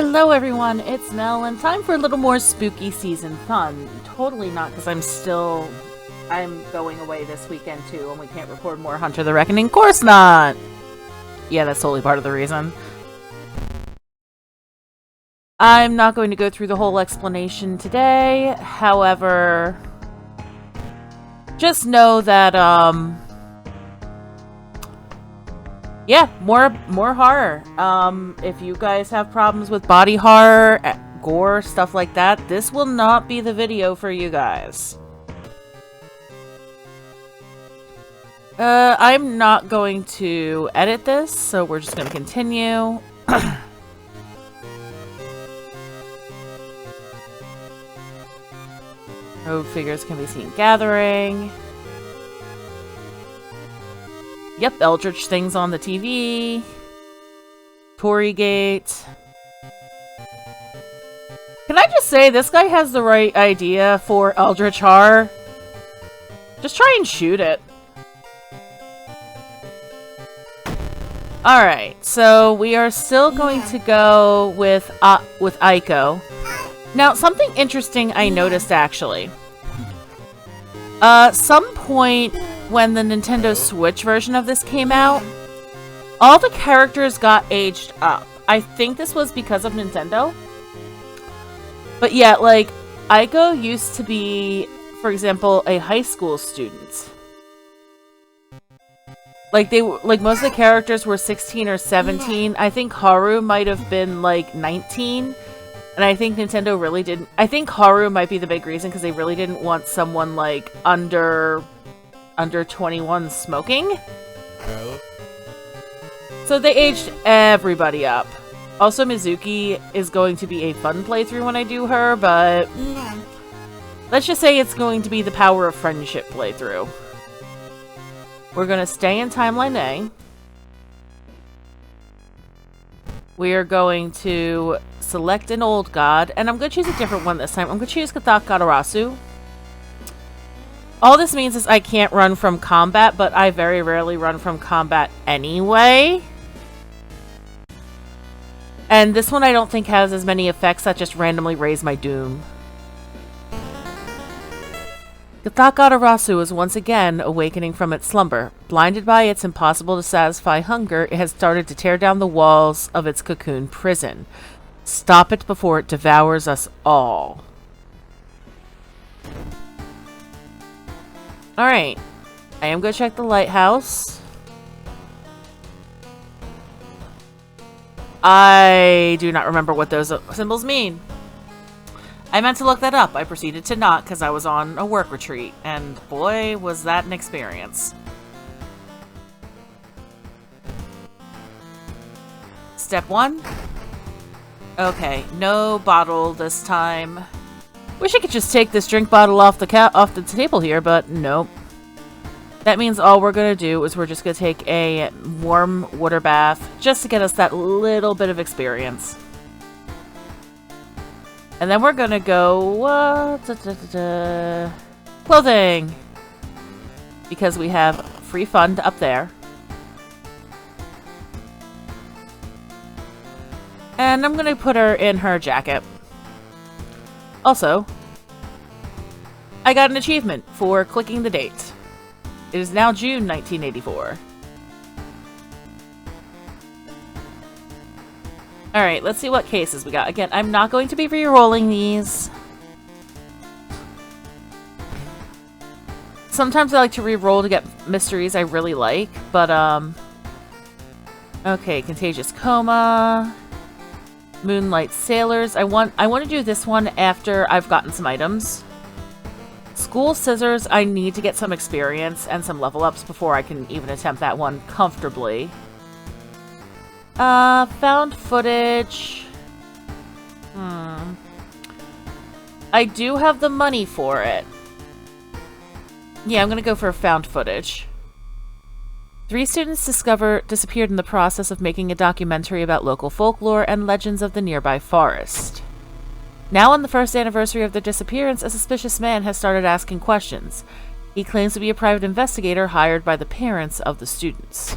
Hello everyone, it's Mel, and time for a little more spooky season fun. Totally not because I'm going away this weekend too, and we can't record more Hunter the Reckoning. Of course not! Yeah, that's totally part of the reason. I'm not going to go through the whole explanation today, however, just know that, yeah, more horror. If you guys have problems with body horror, gore, stuff like that, this will not be the video for you guys. I'm not going to edit this, so we're just going to continue. Rogue figures can be seen gathering. Yep, Eldritch things on the TV. Tory Gate. Can I just say, this guy has the right idea for Eldritch horror. Just try and shoot it. Alright, so we are still going to go with Aiko. Now, something interesting I noticed, actually. Some point when the Nintendo Switch version of this came out, all the characters got aged up. I think this was because of Nintendo. But yeah, like, Aiko used to be, for example, a high school student. Like, most of the characters were 16 or 17. I think Haru might have been, like, 19. And I think Nintendo really didn't... I think Haru might be the big reason, because they really didn't want someone, like, under 21 smoking. So they aged everybody up. Also, Mizuki is going to be a fun playthrough when I do her, but... let's just say it's going to be the power of friendship playthrough. We're going to stay in Timeline A. We are going to select an old god, and I'm going to choose a different one this time. I'm going to choose Katak Katarasu. All this means is I can't run from combat, but I very rarely run from combat anyway. And this one I don't think has as many effects that just randomly raise my doom. Katak Katarasu is once again awakening from its slumber. Blinded by its impossible to satisfy hunger, it has started to tear down the walls of its cocoon prison. Stop it before it devours us all. Alright. I am going to check the lighthouse. I do not remember what those symbols mean. I meant to look that up. I proceeded to not because I was on a work retreat. And boy, was that an experience. Step 1. Okay, no bottle this time. Wish I could just take this drink bottle off the table here, but nope. That means all we're going to do is we're just going to take a warm water bath just to get us that little bit of experience. And then we're going to go clothing, because we have free fund up there. And I'm going to put her in her jacket. Also, I got an achievement for clicking the date. It is now June 1984. Alright, let's see what cases we got. Again, I'm not going to be re-rolling these. Sometimes I like to re-roll to get mysteries I really like, but, okay, Contagious Coma. Moonlight Sailors. I want to do this one after I've gotten some items. School Scissors, I need to get some experience and some level ups before I can even attempt that one comfortably. Found footage. I do have the money for it. Yeah, I'm gonna go for found footage. 3 students disappeared in the process of making a documentary about local folklore and legends of the nearby forest. Now on the first anniversary of their disappearance, a suspicious man has started asking questions. He claims to be a private investigator hired by the parents of the students.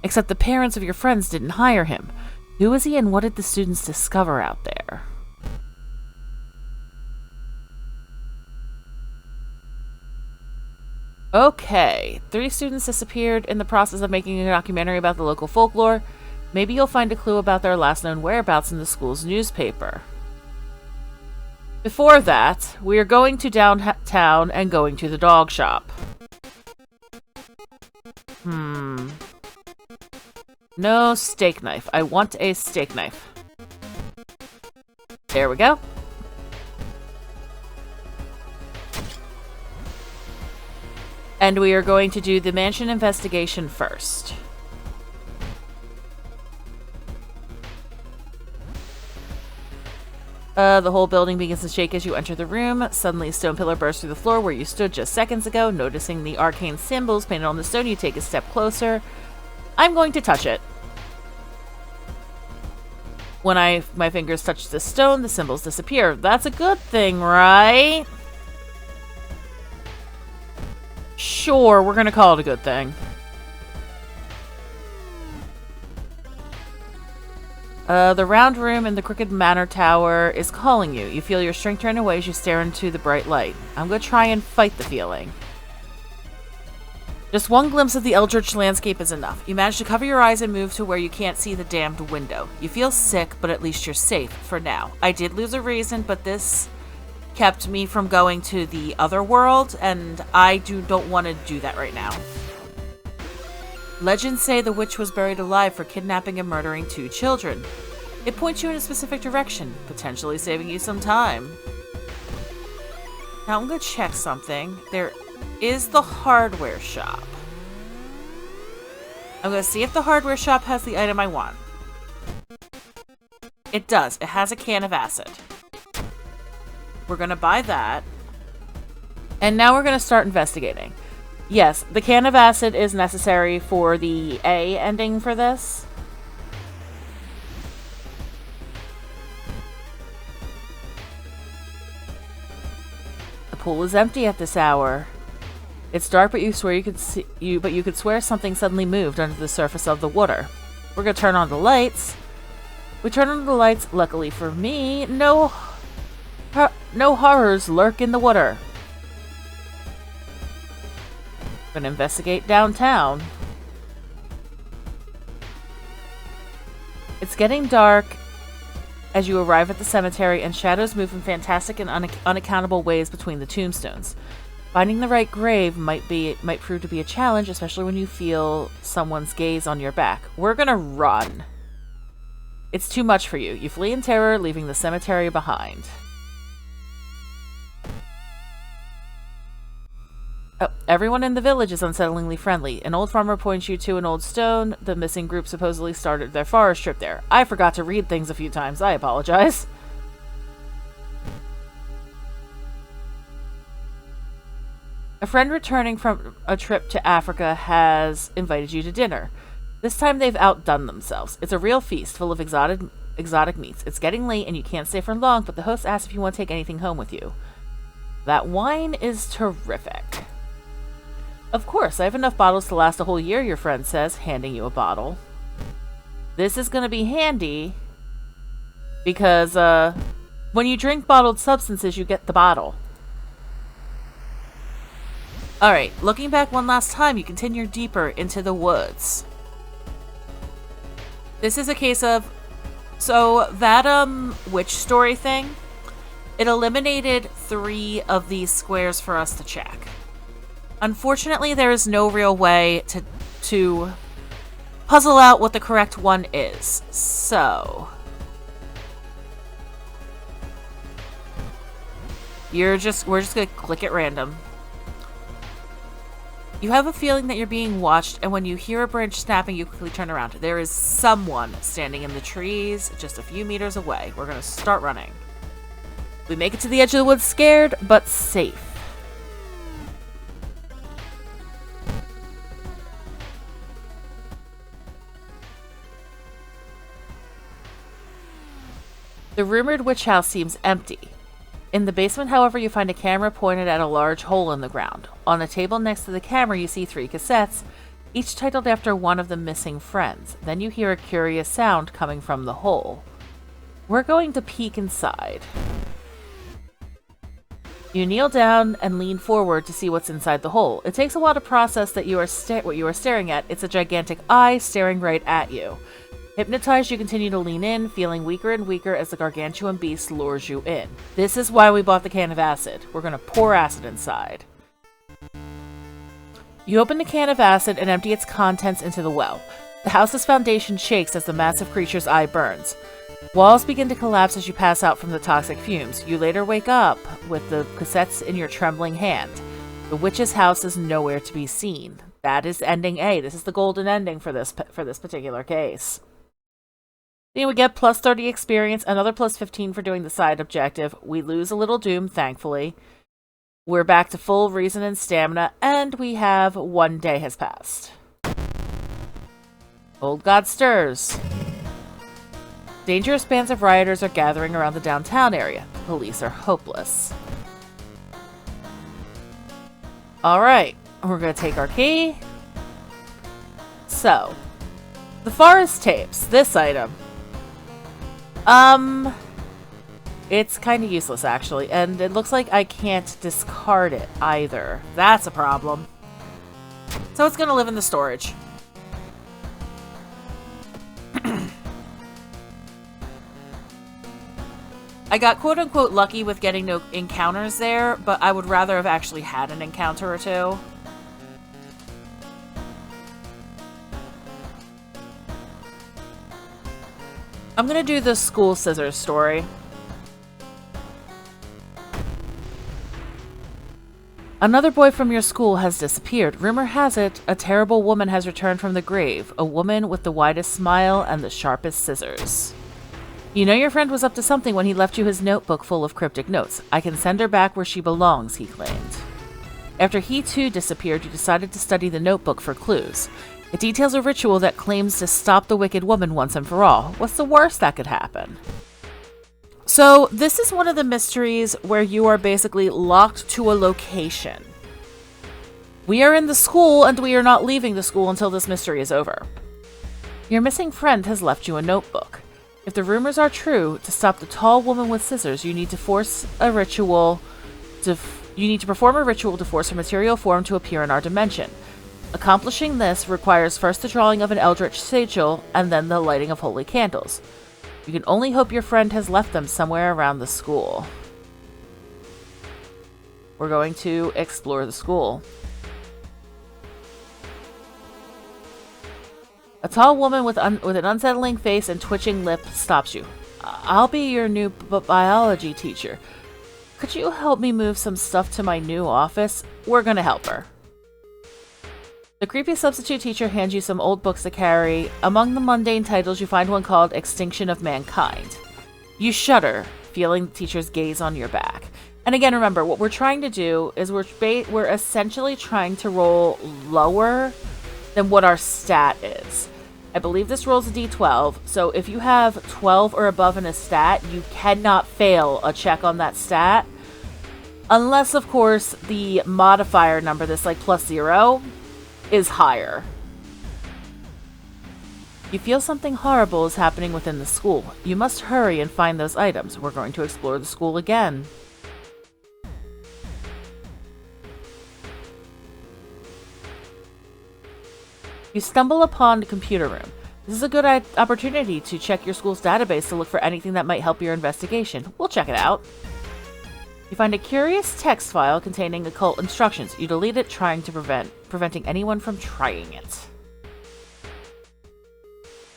Except the parents of your friends didn't hire him. Who is he and what did the students discover out there? Okay, 3 students disappeared in the process of making a documentary about the local folklore. Maybe you'll find a clue about their last known whereabouts in the school's newspaper. Before that, we are going to downtown and going to the dog shop. No steak knife. I want a steak knife. There we go. And we are going to do the mansion investigation first. The whole building begins to shake as you enter the room. Suddenly, a stone pillar bursts through the floor where you stood just seconds ago. Noticing the arcane symbols painted on the stone, you take a step closer. I'm going to touch it. When my fingers touch the stone, the symbols disappear. That's a good thing, right? Sure, we're gonna call it a good thing. The round room in the Crooked Manor Tower is calling you. You feel your strength turn away as you stare into the bright light. I'm gonna try and fight the feeling. Just one glimpse of the eldritch landscape is enough. You manage to cover your eyes and move to where you can't see the damned window. You feel sick, but at least you're safe for now. I did lose a reason, but this kept me from going to the other world, and I don't want to do that right now. Legends say the witch was buried alive for kidnapping and murdering 2 children. It points you in a specific direction, potentially saving you some time. Now I'm going to check something. There is the hardware shop. I'm going to see if the hardware shop has the item I want. It does. It has a can of acid. We're going to buy that. And now we're going to start investigating. Yes, the can of acid is necessary for the A ending for this. The pool is empty at this hour. It's dark, but you could swear something suddenly moved under the surface of the water. We're going to turn on the lights. We turn on the lights. Luckily for me, no horrors lurk in the water. We're gonna investigate downtown. It's getting dark as you arrive at the cemetery, and shadows move in fantastic and unaccountable ways between the tombstones. Finding the right grave might prove to be a challenge, especially when you feel someone's gaze on your back. We're gonna run. It's too much for you. You flee in terror, leaving the cemetery behind. Oh, everyone in the village is unsettlingly friendly. An old farmer points you to an old stone. The missing group supposedly started their forest trip there. I forgot to read things a few times. I apologize. A friend returning from a trip to Africa has invited you to dinner. This time they've outdone themselves. It's a real feast full of exotic meats. It's getting late and you can't stay for long, but the host asks if you want to take anything home with you. That wine is terrific. Of course, I have enough bottles to last a whole year, your friend says, handing you a bottle. This is going to be handy because when you drink bottled substances, you get the bottle. Alright, looking back one last time, you continue deeper into the woods. This is a case of... So, that witch story thing, it eliminated 3 of these squares for us to check. Unfortunately, there is no real way to puzzle out what the correct one is. So... we're just gonna click at random. You have a feeling that you're being watched, and when you hear a branch snapping, you quickly turn around. There is someone standing in the trees just a few meters away. We're gonna start running. We make it to the edge of the woods scared, but safe. The rumored witch house seems empty. In the basement, however, you find a camera pointed at a large hole in the ground. On a table next to the camera, you see 3 cassettes. each titled after one of the missing friends. Then you hear a curious sound coming from the hole. We're going to peek inside. You kneel down and lean forward to see what's inside the hole. It takes a while to process that what you are staring at. It's a gigantic eye staring right at you. Hypnotized, you continue to lean in, feeling weaker and weaker as the gargantuan beast lures you in. This is why we bought the can of acid. We're going to pour acid inside. You open the can of acid and empty its contents into the well. The house's foundation shakes as the massive creature's eye burns. Walls begin to collapse as you pass out from the toxic fumes. You later wake up with the cassettes in your trembling hand. The witch's house is nowhere to be seen. That is ending A. This is the golden ending for this particular case. Then we get plus 30 experience, another plus 15 for doing the side objective. We lose a little doom, thankfully. We're back to full reason and stamina, and we have 1 day has passed. Old God stirs. Dangerous bands of rioters are gathering around the downtown area. The police are hopeless. Alright, we're going to take our key. So, the forest tapes, this item. It's kind of useless, actually, and it looks like I can't discard it either. That's a problem. So it's going to live in the storage. I got quote-unquote lucky with getting no encounters there, but I would rather have actually had an encounter or two. I'm gonna do the school scissors story. Another boy from your school has disappeared. Rumor has it, a terrible woman has returned from the grave. A woman with the widest smile and the sharpest scissors. You know your friend was up to something when he left you his notebook full of cryptic notes. I can send her back where she belongs, he claimed. After he too disappeared, you decided to study the notebook for clues. It details a ritual that claims to stop the wicked woman once and for all. What's the worst that could happen? So, this is one of the mysteries where you are basically locked to a location. We are in the school, and we are not leaving the school until this mystery is over. Your missing friend has left you a notebook. If the rumors are true, to stop the tall woman with scissors, you need to perform a ritual to force her material form to appear in our dimension. Accomplishing this requires first the drawing of an eldritch sigil and then the lighting of holy candles. You can only hope your friend has left them somewhere around the school. We're going to explore the school. A tall woman with an unsettling face and twitching lip stops you. I'll be your new biology teacher. Could you help me move some stuff to my new office? We're gonna help her. The creepy substitute teacher hands you some old books to carry. Among the mundane titles, you find one called Extinction of Mankind. You shudder, feeling the teacher's gaze on your back. And again, remember, what we're trying to do is we're essentially trying to roll lower than what our stat is. I believe this rolls a d12, so if you have 12 or above in a stat, you cannot fail a check on that stat. Unless, of course, the modifier number, this like +0, is higher. You feel something horrible is happening within the school. You must hurry and find those items. We're going to explore the school again. You stumble upon the computer room. This is a good opportunity to check your school's database to look for anything that might help your investigation. We'll check it out. You find a curious text file containing occult instructions. You delete it, preventing anyone from trying it.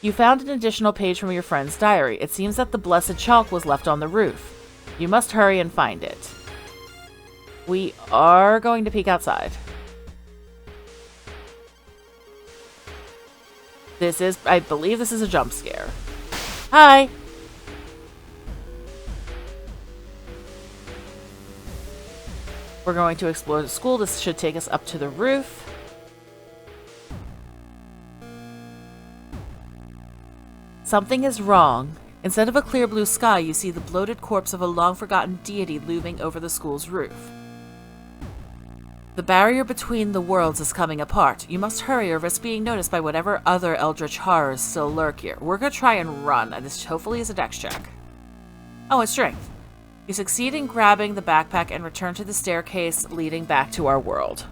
You found an additional page from your friend's diary. It seems that the blessed chalk was left on the roof. You must hurry and find it. We are going to peek outside. I believe this is a jump scare. Hi! We're going to explore the school. This should take us up to the roof. Something is wrong. Instead of a clear blue sky, you see the bloated corpse of a long-forgotten deity looming over the school's roof. The barrier between the worlds is coming apart. You must hurry or risk being noticed by whatever other eldritch horrors still lurk here. We're gonna try and run, and this hopefully is a dex check. Oh, it's strength. You succeed in grabbing the backpack and return to the staircase leading back to our world.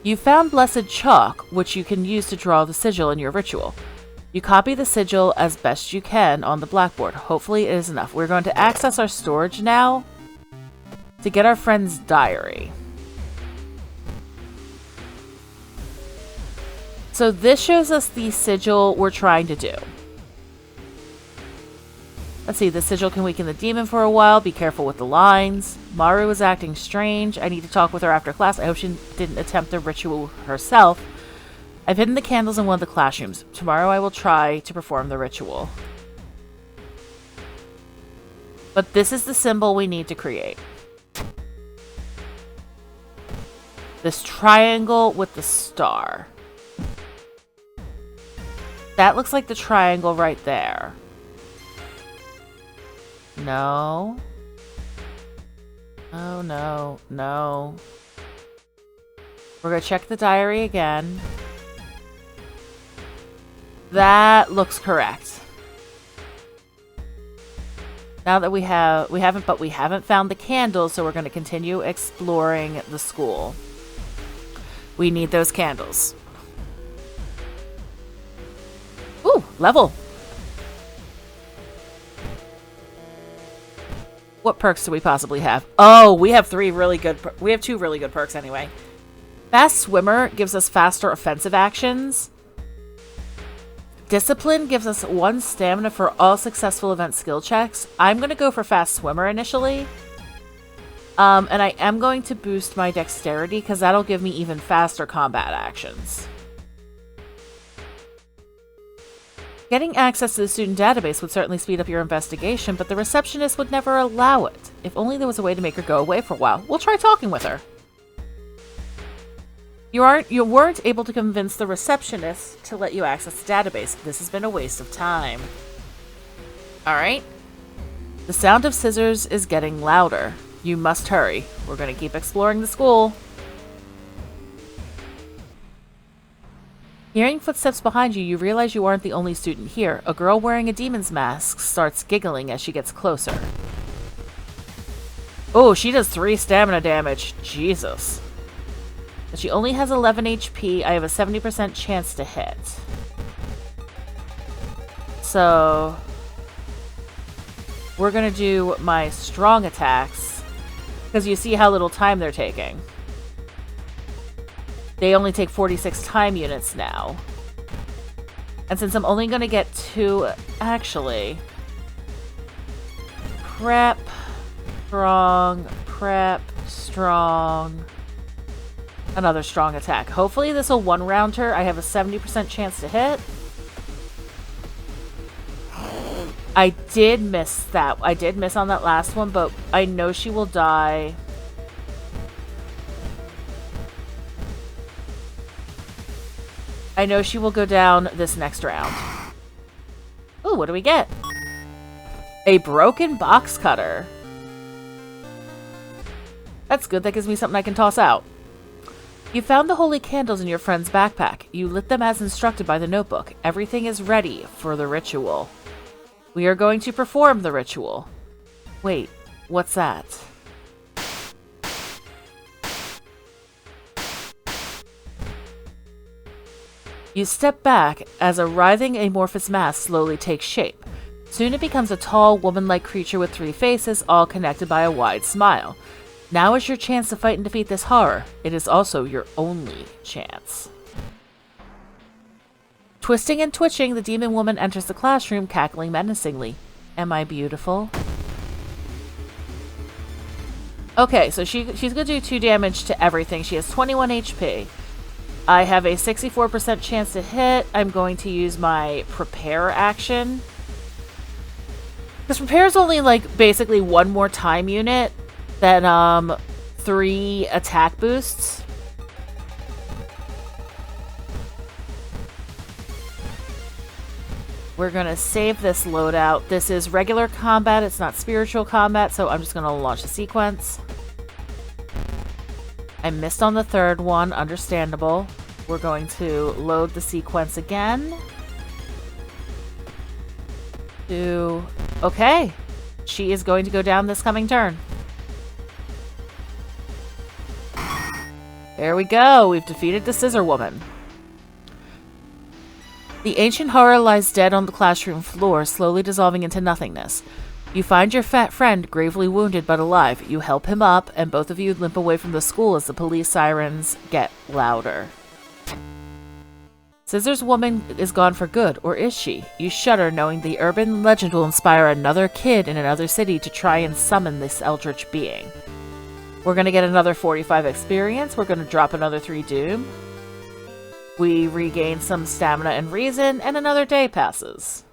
You found blessed chalk, which you can use to draw the sigil in your ritual. You copy the sigil as best you can on the blackboard. Hopefully it is enough. We're going to access our storage now to get our friend's diary. So this shows us the sigil we're trying to do. Let's see, the sigil can weaken the demon for a while. Be careful with the lines. Maru is acting strange. I need to talk with her after class. I hope she didn't attempt the ritual herself. I've hidden the candles in one of the classrooms. Tomorrow I will try to perform the ritual. But this is the symbol we need to create. This triangle with the star. That looks like the triangle right there. No. Oh, no. No. We're going to check the diary again. That looks correct. Now that we haven't found the candles, so we're going to continue exploring the school. We need those candles. Ooh, level. What perks do we possibly have? Oh, we have two really good perks anyway. Fast Swimmer gives us faster offensive actions. Discipline gives us 1 stamina for all successful event skill checks. I'm going to go for Fast Swimmer initially. And I am going to boost my dexterity because that'll give me even faster combat actions. Getting access to the student database would certainly speed up your investigation, but the receptionist would never allow it. If only there was a way to make her go away for a while. We'll try talking with her. You weren't able to convince the receptionist to let you access the database. This has been a waste of time. Alright. The sound of scissors is getting louder. You must hurry. We're going to keep exploring the school. Hearing footsteps behind you, you realize you aren't the only student here. A girl wearing a demon's mask starts giggling as she gets closer. Oh, she does 3 stamina damage. Jesus. But she only has 11 HP. I have a 70% chance to hit. So we're going to do my strong attacks because you see how little time they're taking. They only take 46 time units now. And since I'm only going to get 2, actually, prep, strong, another strong attack. Hopefully this will 1-round her. I have a 70% chance to hit. I did miss that. I did miss on that last one, but I know she will die. I know she will go down this next round. Ooh, what do we get? A broken box cutter. That's good. That gives me something I can toss out. You found the holy candles in your friend's backpack. You lit them as instructed by the notebook. Everything is ready for the ritual. We are going to perform the ritual. Wait, what's that? You step back as a writhing amorphous mass slowly takes shape. Soon it becomes a tall, woman-like creature with 3 faces, all connected by a wide smile. Now is your chance to fight and defeat this horror. It is also your only chance. Twisting and twitching, the demon woman enters the classroom, cackling menacingly. Am I beautiful? Okay, so she's going to do 2 damage to everything. She has 21 HP. I have a 64% chance to hit. I'm going to use my prepare action. Because prepare is only like basically 1 more time unit than 3 attack boosts. We're going to save this loadout. This is regular combat. It's not spiritual combat, so I'm just going to launch a sequence. I missed on the third one, understandable. We're going to load the sequence again. Okay. She is going to go down this coming turn. There we go. We've defeated the Scissor Woman. The ancient horror lies dead on the classroom floor, slowly dissolving into nothingness. You find your fat friend gravely wounded but alive. You help him up, and both of you limp away from the school as the police sirens get louder. Scissors Woman is gone for good, or is she? You shudder, knowing the urban legend will inspire another kid in another city to try and summon this eldritch being. We're going to get another 45 experience. We're going to drop another 3 doom. We regain some stamina and reason, and another day passes.